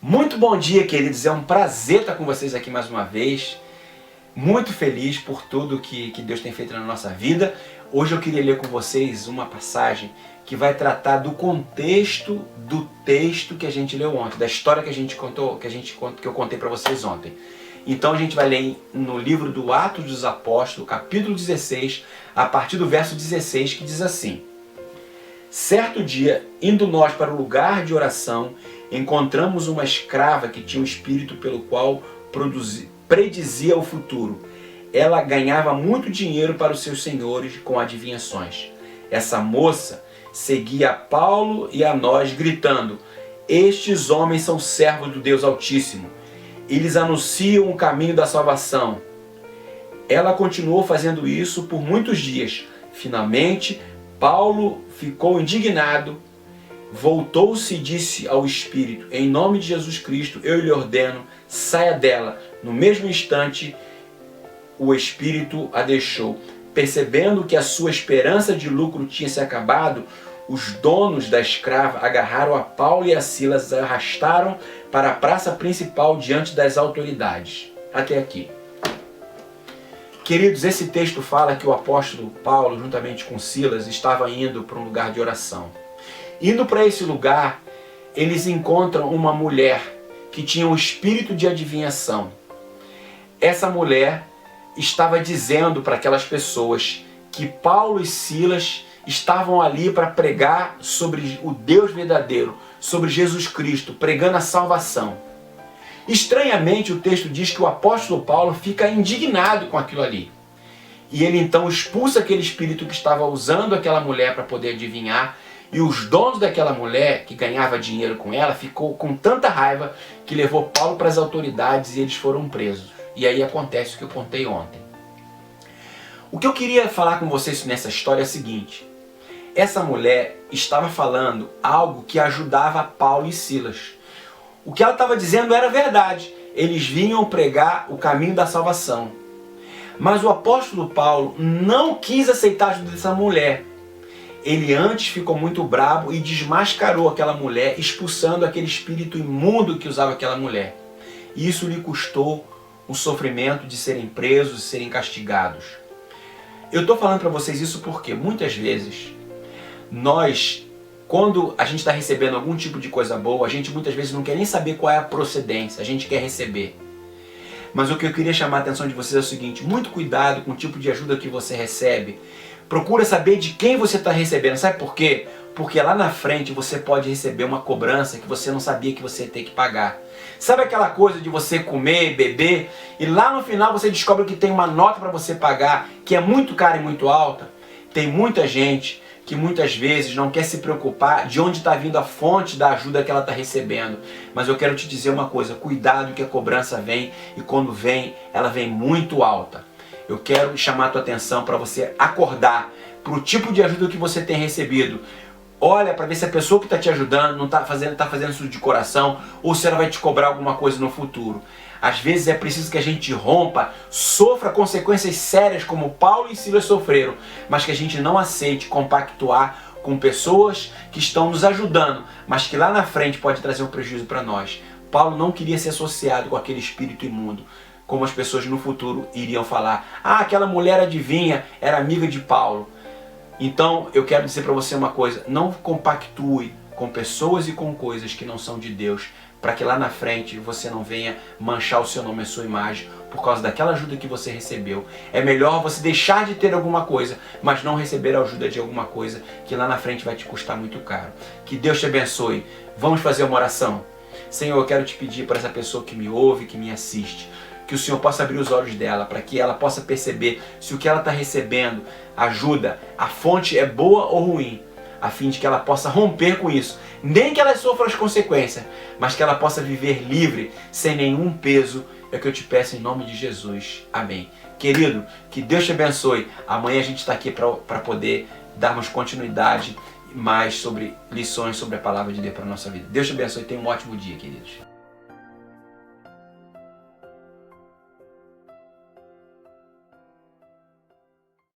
Muito bom dia, queridos. É um prazer estar com vocês aqui mais uma vez. Muito feliz por tudo que Deus tem feito na nossa vida. Hoje eu queria ler com vocês uma passagem que vai tratar do contexto do texto que a gente leu ontem, da história que a gente contou, que eu contei para vocês ontem. Então a gente vai ler no livro do Atos dos Apóstolos, capítulo 16, a partir do verso 16, que diz assim: Certo dia, indo nós para o lugar de oração, encontramos uma escrava que tinha um espírito pelo qual predizia o futuro. Ela ganhava muito dinheiro para os seus senhores com adivinhações. Essa moça seguia a Paulo e a nós, gritando: Estes homens são servos do Deus Altíssimo. Eles anunciam o caminho da salvação. Ela continuou fazendo isso por muitos dias. Finalmente, Paulo ficou indignado, voltou-se e disse ao espírito: Em nome de Jesus Cristo, eu lhe ordeno, saia dela. No mesmo instante, o espírito a deixou. Percebendo que a sua esperança de lucro tinha se acabado, os donos da escrava agarraram a Paulo e a Silas, arrastaram para a praça principal diante das autoridades. Até aqui. Queridos, esse texto fala que o apóstolo Paulo, juntamente com Silas, estava indo para um lugar de oração. Indo para esse lugar, eles encontram uma mulher que tinha um espírito de adivinhação. Essa mulher estava dizendo para aquelas pessoas que Paulo e Silas estavam ali para pregar sobre o Deus verdadeiro, sobre Jesus Cristo, pregando a salvação. Estranhamente, o texto diz que o apóstolo Paulo fica indignado com aquilo ali. E ele então expulsa aquele espírito que estava usando aquela mulher para poder adivinhar. E os donos daquela mulher, que ganhava dinheiro com ela, ficou com tanta raiva que levou Paulo para as autoridades e eles foram presos. E aí acontece o que eu contei ontem. O que eu queria falar com vocês nessa história é o seguinte: essa mulher estava falando algo que ajudava Paulo e Silas. O que ela estava dizendo era verdade. Eles vinham pregar o caminho da salvação. Mas o apóstolo Paulo não quis aceitar a ajuda dessa mulher. Ele antes ficou muito bravo e desmascarou aquela mulher, expulsando aquele espírito imundo que usava aquela mulher. E isso lhe custou o sofrimento de serem presos e serem castigados. Eu estou falando para vocês isso porque muitas vezes nós, quando a gente está recebendo algum tipo de coisa boa, a gente muitas vezes não quer nem saber qual é a procedência, a gente quer receber. Mas o que eu queria chamar a atenção de vocês é o seguinte: muito cuidado com o tipo de ajuda que você recebe. Procura saber de quem você está recebendo. Sabe por quê? Porque lá na frente você pode receber uma cobrança que você não sabia que você ia ter que pagar. Sabe aquela coisa de você comer, beber, e lá no final você descobre que tem uma nota para você pagar que é muito cara e muito alta? Tem muita gente que muitas vezes não quer se preocupar de onde está vindo a fonte da ajuda que ela está recebendo. Mas eu quero te dizer uma coisa: cuidado que a cobrança vem, e quando vem, ela vem muito alta. Eu quero chamar a tua atenção para você acordar para o tipo de ajuda que você tem recebido. Olha para ver se a pessoa que está te ajudando não está fazendo isso de coração, ou se ela vai te cobrar alguma coisa no futuro. Às vezes é preciso que a gente rompa, sofra consequências sérias como Paulo e Silas sofreram, mas que a gente não aceite compactuar com pessoas que estão nos ajudando, mas que lá na frente pode trazer um prejuízo para nós. Paulo não queria ser associado com aquele espírito imundo, como as pessoas no futuro iriam falar: ah, aquela mulher adivinha, era amiga de Paulo. Então eu quero dizer para você uma coisa: não compactue com pessoas e com coisas que não são de Deus, para que lá na frente você não venha manchar o seu nome e a sua imagem por causa daquela ajuda que você recebeu. É melhor você deixar de ter alguma coisa, mas não receber a ajuda de alguma coisa que lá na frente vai te custar muito caro. Que Deus te abençoe. Vamos fazer uma oração? Senhor, eu quero te pedir para essa pessoa que me ouve, que me assiste, que o Senhor possa abrir os olhos dela, para que ela possa perceber se o que ela está recebendo, ajuda, a fonte é boa ou ruim, a fim de que ela possa romper com isso. Nem que ela sofra as consequências, mas que ela possa viver livre, sem nenhum peso. É o que eu te peço em nome de Jesus. Amém. Querido, que Deus te abençoe. Amanhã a gente está aqui para poder darmos continuidade mais sobre lições sobre a palavra de Deus para a nossa vida. Deus te abençoe e tenha um ótimo dia, queridos.